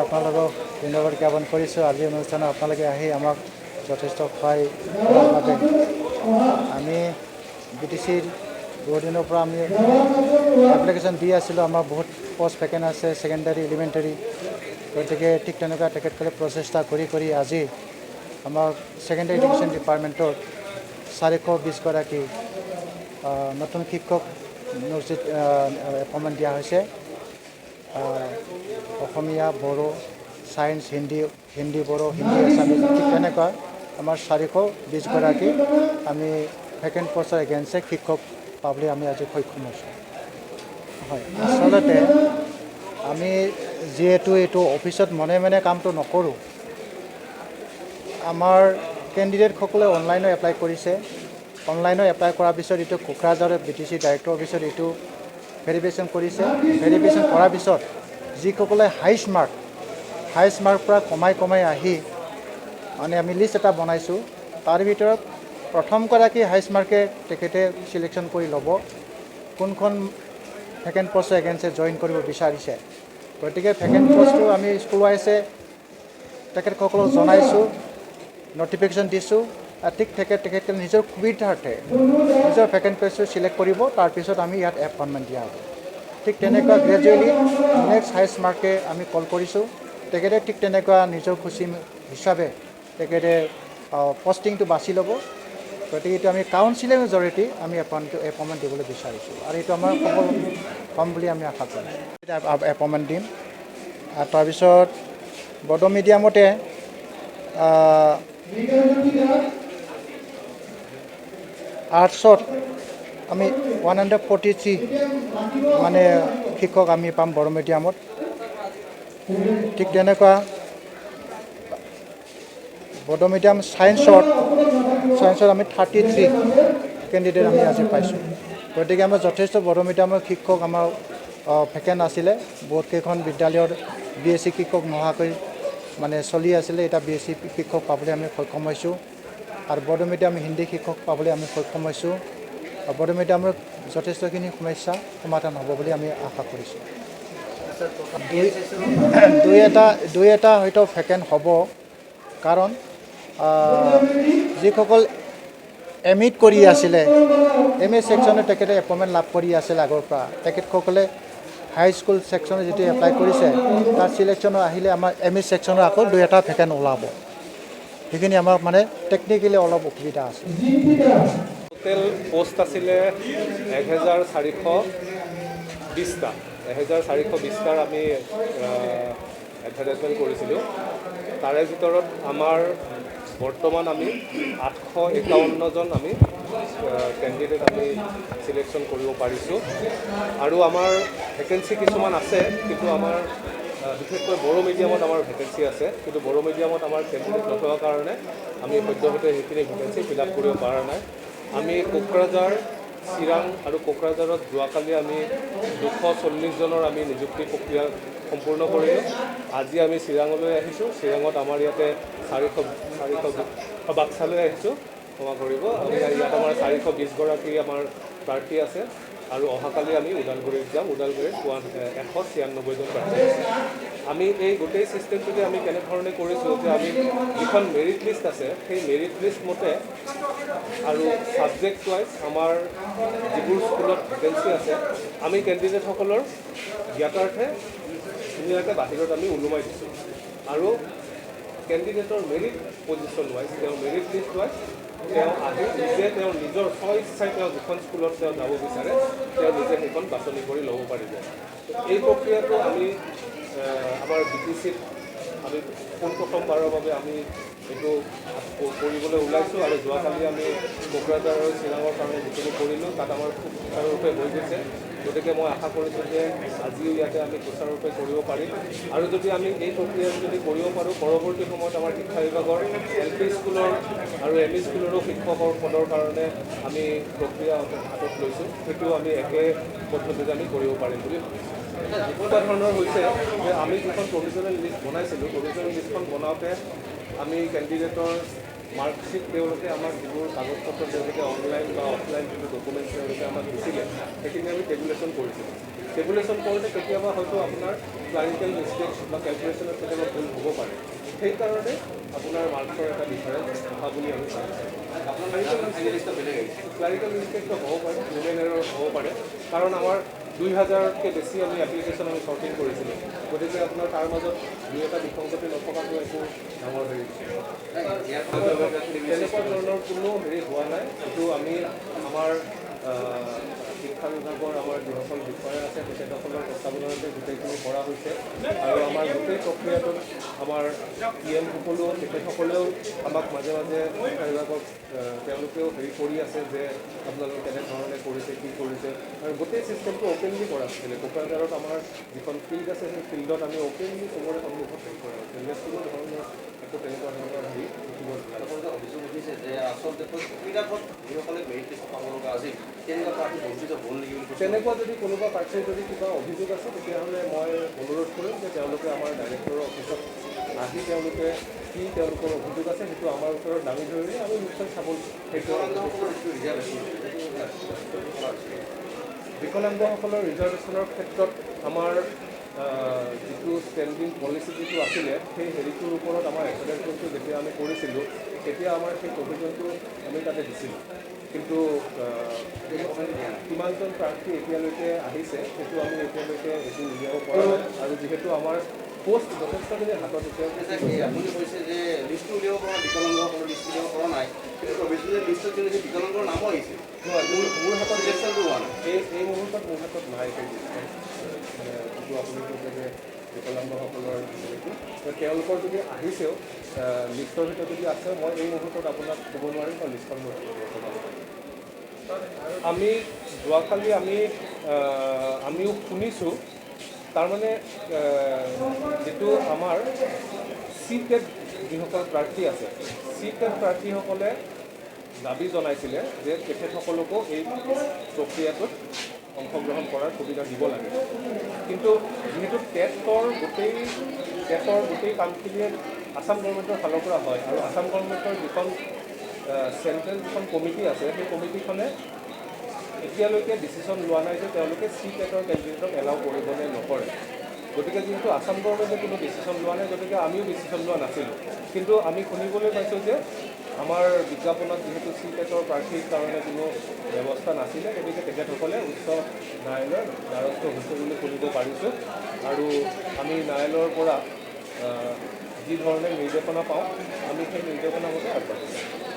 আপোনালোকক ধন্যবাদ জ্ঞাপন কৰিছোঁ। আজিৰ অনুষ্ঠানত আপোনালোকে আহি আমাক যথেষ্ট সহায় বাবে আমি BTCৰ বহুত দিনৰ পৰা আমি এপ্লিকেশ্যন দি আছিলোঁ। আমাৰ বহুত পোষ্ট ভেকেণ্ট আছে ছেকেণ্ডাৰী এলিমেণ্টাৰী, গতিকে ঠিক তেনেকুৱা তেখেতসকলে প্ৰচেষ্টা কৰি আজি আমাৰ ছেকেণ্ডাৰী এডুকেশ্যন ডিপাৰ্টমেণ্টত 420 গৰাকী নতুন শিক্ষক নিয়োজিত এপইণ্টমেণ্ট দিয়া হৈছে। অসমীয়া, বড়ো, ছায়েন্স, হিন্দী, বড়ো, হিন্দী, আছামিজ, ঠিক তেনেকুৱা আমাৰ 420 গৰাকী আমি ভেকেণ্ট পষ্টৰ এগেইনষ্টে শিক্ষক পাবলৈ আমি আজি সক্ষম হৈছোঁ। হয়, আচলতে আমি যিহেতু এইটো অফিচত মনে মনে কামটো নকৰোঁ, আমাৰ কেণ্ডিডেটসকলে অনলাইনো এপ্লাই কৰিছে। অনলাইনো এপ্লাই কৰাৰ পিছত এইটো কোকৰাঝাৰৰ BTC ডাইৰেক্টৰ অফিচত এইটো ভেৰিফিকেশ্যন কৰিছে। ভেৰিফিকেশ্যন কৰাৰ পিছত যিসকলে হাইষ্ট মাৰ্ক পৰা কমাই আহি মানে আমি লিষ্ট এটা বনাইছোঁ। তাৰ ভিতৰত প্ৰথমগৰাকী হাইষ্ট মাৰ্কে তেখেতে চিলেকশ্যন কৰি ল'ব কোনখন ভেকেণ্ট পষ্টৰ এগেইনষ্টে জইন কৰিব বিচাৰিছে। গতিকে ভেকেণ্ট পষ্টটো আমি স্কুল ৱাইজে তেখেতসকলক জনাইছোঁ, নটিফিকেশ্যন দিছোঁ। ঠিক তেখেতে নিজৰ সুবিধাৰ্থে নিজৰ ভেকেণ্ট পষ্টটো চিলেক্ট কৰিব, তাৰপিছত আমি ইয়াত এপইণ্টমেণ্ট দিয়া হ'ব। ঠিক তেনেকুৱা গ্ৰেজুৱেলি নেক্সট হাইষ্ট মাৰ্কে আমি কল কৰিছোঁ। তেখেতে ঠিক তেনেকুৱা নিজৰ খুচি হিচাপে তেখেতে পষ্টিংটো বাছি ল'ব। গতিকে এইটো আমি কাউন্সিলিঙৰ জৰিয়তে আমি এপইণ্টমেণ্ট দিবলৈ বিচাৰিছোঁ আৰু এইটো আমাৰ সফল হ'ম বুলি আমি আশা কৰিছোঁ। এপইণ্টমেণ্ট দিম। তাৰপিছত বড়ো মিডিয়ামতে আৰ্টছত আমি 143 মানে শিক্ষক আমি পাম বড়ো মিডিয়ামত। ঠিক তেনেকুৱা বড়ো মিডিয়াম ছায়েন্সত আমি 33 কেণ্ডিডেট আমি আজি পাইছোঁ। গতিকে আমাৰ যথেষ্ট বড়ো মিডিয়ামৰ শিক্ষক আমাৰ ভেকেণ্ট আছিলে। বহুতকেইখন বিদ্যালয়ৰ BSc শিক্ষক নোহোৱাকৈ মানে চলি আছিলে। এতিয়া BSc শিক্ষক পাবলৈ আমি সক্ষম হৈছোঁ আৰু বড়ো মিডিয়াম হিন্দী শিক্ষক পাবলৈ আমি সক্ষম হৈছোঁ। বড়ো মিডিয়ামৰ যথেষ্টখিনি সমস্যা সমাধান হ'ব বুলি আমি আশা কৰিছোঁ। দুই এটা হয়তো ভেকেণ্ট হ'ব, কাৰণ যিসকল MA কৰি আছিলে, MA ছেকশ্যনে তেখেতে এপইণ্টমেণ্ট লাভ কৰি আছিলে আগৰ পৰা, তেখেতসকলে হাইস্কুল ছেকশ্যনে যিটো এপ্লাই কৰিছে তাত চিলেকশ্যনৰ আহিলে আমাৰ MA ছেকশ্যনৰ আকৌ দুই এটা ভেকেণ্ট ওলাব। সেইখিনি আমাৰ মানে টেকনিকেলি অলপ অসুবিধা আছে। টোটেল পোষ্ট আছিলে 1420টা। 1420টাৰ আমি এডভাৰটাইজমেণ্ট কৰিছিলোঁ। তাৰে ভিতৰত আমাৰ বৰ্তমান আমি 851জন আমি কেণ্ডিডেট আমি চিলেকশ্যন কৰিব পাৰিছোঁ। আৰু আমাৰ ভেকেঞ্চি কিছুমান আছে, কিন্তু আমাৰ বিশেষকৈ বড়ো মিডিয়ামত আমাৰ ভেকেঞ্চি আছে, কিন্তু বড়ো মিডিয়ামত আমাৰ কেণ্ডিডেট নথকাৰ কাৰণে আমি সদ্যহতে সেইখিনি ভেকেঞ্চি ফিল আপ কৰিব পৰা নাই। আমি কোকৰাঝাৰ, চিৰাং আৰু কোকৰাঝাৰত যোৱাকালি আমি 240জনৰ আমি নিযুক্তি প্ৰক্ৰিয়া সম্পূৰ্ণ কৰিলোঁ। আজি আমি চিৰাঙলৈ আহিছোঁ। চিৰাঙত আমাৰ ইয়াতে 420 বাক্সালৈ আহিছোঁ, ক্ষমা কৰিব। ইয়াত আমাৰ 420 গৰাকী আমাৰ প্ৰাৰ্থী আছে আৰু অহাকালি আমি ওদালগুৰিত যাম। ওদালগুৰিত 196জন প্ৰাৰ্থী আছে। আমি এই গোটেই ছিষ্টেমটোতে আমি কেনেধৰণে কৰিছোঁ যে আমি যিখন মেৰিট লিষ্ট আছে সেই মেৰিট লিষ্ট মতে আৰু ছাবজেক্ট ৱাইজ আমাৰ যিবোৰ স্কুলত ভেকেঞ্চি আছে আমি কেণ্ডিডেটসকলৰ জ্ঞাতাৰ্থে ধুনীয়াকৈ বাহিৰত আমি ওলোমাই দিছোঁ। আৰু কেণ্ডিডেটৰ মেৰিট পজিশ্যন ৱাইজ, তেওঁৰ মেৰিট লিষ্ট ৱাইজ তেওঁ আহি নিজে তেওঁৰ নিজৰ স্বইচ্ছাই তেওঁ যিখন স্কুলত তেওঁ যাব বিচাৰে তেওঁ নিজে সেইখন বাছনি কৰি ল'ব পাৰিব। এই প্ৰক্ৰিয়াটো আমি আমাৰ BTCত আমি পোনপ্ৰথমবাৰৰ বাবে আমি এইটো কৰিবলৈ ওলাইছোঁ। আৰু যোৱাকালি আমি কোকৰাঝাৰ আৰু চিৰাঙৰ কাৰণে যিখিনি কৰিলোঁ তাত আমাৰ খুব সুচাৰুৰূপে হৈ গৈছে। গতিকে মই আশা কৰিছোঁ যে আজিও ইয়াতে আমি সুচাৰুৰূপে কৰিব পাৰিম। আৰু যদি আমি এই প্ৰক্ৰিয়াটো যদি কৰিব পাৰোঁ, পৰৱৰ্তী সময়ত আমাৰ শিক্ষা বিভাগৰ LP স্কুলৰ আৰু ME স্কুলৰো শিক্ষকৰ পদৰ কাৰণে আমি প্ৰক্ৰিয়া হাতত লৈছোঁ। সেইটো আমি একে পদ্ধতিতে আমি কৰিব পাৰিম বুলি ভাবিছোঁ। এনেকুৱা ধৰণৰ হৈছে যে আমি যিখন প্ৰভিজনেল লিষ্ট বনাইছিলোঁ, প্ৰভিজনেল লিষ্টখন বনাওঁতে আমি কেণ্ডিডেটৰ মাৰ্কশ্বিট তেওঁলোকে আমাক যিবোৰ কাগজ পত্ৰ তেওঁলোকে অনলাইন বা অফলাইন যিবোৰ ডকুমেণ্টছ তেওঁলোকে আমাক দিছিলে সেইখিনি আমি টেবুলেশ্যন কৰিছিলোঁ। টেবুলেশ্যন কৰোঁতে কেতিয়াবা হয়তো আপোনাৰ ক্লাৰিকেল মিষ্টেক বা কেলকুলেশ্যনত কেতিয়াবা ভুল হ'ব পাৰে সেইকাৰণে আপোনাৰ মাৰ্কছৰ এটা ডিফাৰেঞ্চ অহা বুলি আমি পাইছোঁ ক্লাৰিকেল মিষ্টেকটো হ'ব পাৰে হিউমেন এৰৰ হ'ব পাৰে কাৰণ আমাৰ 2000কে বেছি আমি এপ্লিকেশ্যন আমি শ্বৰ্টিং কৰিছিলোঁ গতিকে আপোনাৰ তাৰ মাজত দুই এটা বিসংগতি নথকাটো একো ডাঙৰ হেৰি তেনেকুৱা ধৰণৰ কোনো হেৰি হোৱা নাই এইটো আমি আমাৰ শিক্ষা বিভাগৰ আমাৰ যিসকল বিষয়া আছে তেখেতসকলৰ তত্বাৱধানতে গোটেইখিনি কৰা হৈছে আৰু আমাৰ গোটেই প্ৰক্ৰিয়াটোত আমাৰ সকলো তেখেতসকলেও আমাক মাজে মাজে শিক্ষা বিভাগক তেওঁলোকেও হেৰি কৰি আছে যে আপোনালোকে কেনেধৰণে কৰিছে কি কৰিছে আৰু গোটেই চিষ্টেমটো অ'পেনলি কৰা হৈছিলে কোকৰাঝাৰত আমাৰ যিখন ফিল্ড আছে সেই ফিল্ডত আমি অ'পেনলি চবৰে সন্মুখত হেৰি কৰা হৈছিল ইয়াত কোনো ধৰণৰ একো তেনেকুৱা ধৰণৰ হেৰি আপোনালোকে অভিযোগ উঠিছে যে আচলতে ক্ৰীড়াত যিসকলে মেৰিট লিষ্ট পাব লগা আছিল তেনেকুৱা প্ৰাৰ্থী বঞ্চিত হ'ল নেকি বুলি তেনেকুৱা যদি কোনোবা প্ৰাৰ্থীৰ যদি কিবা অভিযোগ আছে তেতিয়াহ'লে মই অনুৰোধ কৰিম যে তেওঁলোকে আমাৰ ডাইৰেক্টৰৰ অফিচত আহি তেওঁলোকে কি তেওঁলোকৰ অভিযোগ আছে সেইটো আমাৰ ওচৰত দাঙি ধৰিলে আমি নিশ্চয় চাব সেইটো বিকলাংগসকলৰ ৰিজাৰ্ভেশ্যনৰ ক্ষেত্ৰত আমাৰ যিটো ষ্টেণ্ডিং পলিচি যিটো আছিলে সেই হেৰিটোৰ ওপৰত আমাৰ এক্সপেৰিমেণ্টটো যেতিয়া আমি কৰিছিলোঁ তেতিয়া আমাৰ সেই প্ৰভিজনটো আমি তাতে দিছিলোঁ কিন্তু কিমানজন প্ৰাৰ্থী এতিয়ালৈকে আহিছে সেইটো আমি এতিয়ালৈকে এইটো উলিয়াব পৰা নাই আৰু যিহেতু আমাৰ পোষ্ট যথেষ্টখিনি হাতত আপুনি কৈছে যে লিষ্টটো উলিয়াব পৰা বিকলাংগসকলৰ লিষ্ট উলিয়াব পৰা নাই কিন্তু প্ৰভিজনেল লিষ্টত কিন্তু সেই বিকলাংগৰ নামো আহিছে মোৰ হাতত ইলেকশ্যনটো হোৱা নাই এই মুহূৰ্তত মোৰ হাতত নাই সেই যিটো আপুনি কৈছে যে বিকলাংগসকলৰ হেৰিটো তেওঁলোকৰ যদি আহিছেও লিষ্টৰ ভিতৰত যদি আছে মই এই মুহূৰ্তত আপোনাক ক'ব নোৱাৰিম বা লিষ্টখন মই আমি যোৱাকালি আমিও শুনিছোঁ তাৰমানে যিটো আমাৰ চি টেট যিসকল প্ৰাৰ্থী আছে চি টেট প্ৰাৰ্থীসকলে দাবী জনাইছিলে যে তেখেতসকলকো এই প্ৰক্ৰিয়াটোত অংশগ্ৰহণ কৰাৰ সুবিধা দিব লাগে কিন্তু যিহেতু টেটৰ গোটেই কামখিনিয়ে আসাম গভৰ্ণমেণ্টৰ ফালৰ পৰা হয় আৰু আসাম গভৰ্ণমেণ্টৰ যিখন চেণ্ট্ৰেল যিখন কমিটি আছে সেই কমিটিখনে এতিয়ালৈকে ডিচিশ্যন লোৱা নাই যে তেওঁলোকে চি টেটৰ কেণ্ডিডেটক এলাউ কৰিব নে নকৰে গতিকে যিহেতু আসাম গভৰ্ণমেণ্টে কোনো ডিচিশ্যন লোৱা নাই গতিকে আমিও ডিচিশ্যন লোৱা নাছিলোঁ কিন্তু আমি শুনিবলৈ পাইছোঁ যে আমাৰ বিজ্ঞাপনত যিহেতু চি টেটৰ প্ৰাৰ্থীৰ কাৰণে কোনো ব্যৱস্থা নাছিলে গতিকে তেখেতসকলে উচ্চ ন্যায়ালয়ৰ দ্বাৰস্থ হৈছে বুলি শুনিব পাৰিছোঁ আৰু আমি ন্যায়ালয়ৰ পৰা যি ধৰণে নিৰ্দেশনা পাওঁ আমি সেই নিৰ্দেশনা মতে আগবাঢ়িছোঁ